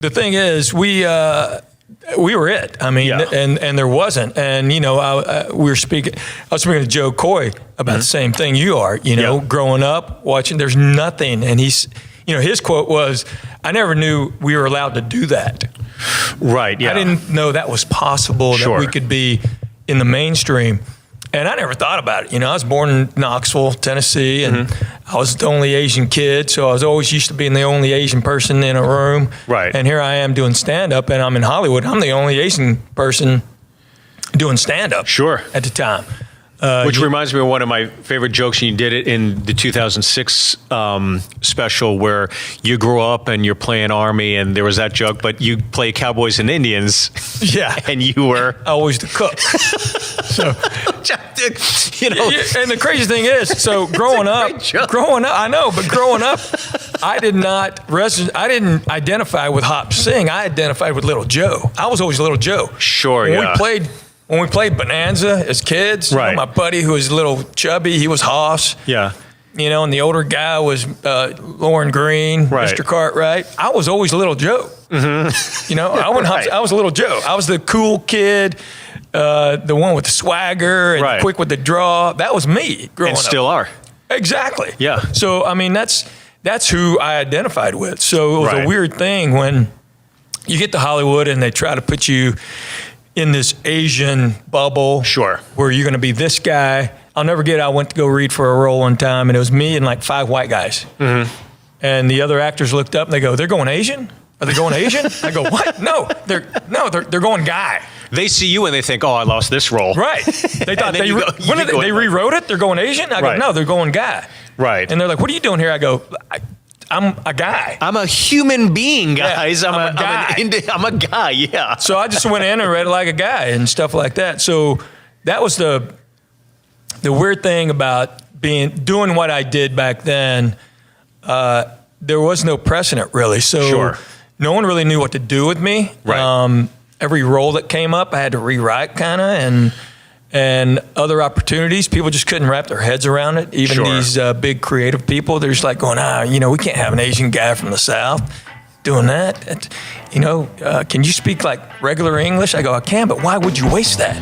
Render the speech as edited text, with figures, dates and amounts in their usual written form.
The thing is, we were it. I mean, and there wasn't. And, we were speaking, I was speaking to Joe Coy about the same thing you are, growing up, watching, there's nothing. And he's, his quote was, I never knew we were allowed to do that. Right, yeah. I didn't know that was possible, that we could be in the mainstream. And I never thought about it. I was born in Knoxville, Tennessee, and I was the only Asian kid, so I was always used to being the only Asian person in a room. Right. And here I am doing stand-up, and I'm in Hollywood. I'm the only Asian person doing stand-up at the time. Which reminds me of one of my favorite jokes, and you did it in the 2006 special where you grew up and you're playing Army, and there was that joke, but you play Cowboys and Indians. Yeah. And you were always the cook. So, and the crazy thing is, so growing up, I know, but growing up, I didn't identify with Hop Sing. I identified with Little Joe. I was always Little Joe. Sure, When we played Bonanza as kids, my buddy who was a little chubby, he was Hoss. Yeah. And the older guy was Lauren Green, Mr. Cartwright. I was always Little Joe. I was a Little Joe. I was the cool kid, the one with the swagger and quick with the draw. That was me growing up. And still are. Exactly. Yeah. So, I mean, that's who I identified with. So it was a weird thing when you get to Hollywood and they try to put you in this Asian bubble where you're going to be this guy. I'll never forget, I went to go read for a role one time, and it was me and like 5 white guys. And the other actors looked up and they go, "They're going Asian? Are they going Asian?" I go, "What? No, they're going guy." They see you and they think, "Oh, I lost this role." Right. They thought they rewrote it. They're going Asian. I go, "No, they're going guy." Right. And they're like, "What are you doing here?" I go, I'm a guy. I'm a human being, guys. Yeah, I'm a guy. I'm a guy, yeah. So I just went in and read it like a guy and stuff like that. So that was the weird thing about doing what I did back then. There was no precedent really. So no one really knew what to do with me. Right. Every role that came up, I had to rewrite kind of, and other opportunities, people just couldn't wrap their heads around it. Even these big creative people, they're just like going, we can't have an Asian guy from the South doing that. Can you speak like regular English? I go, I can, but why would you waste that?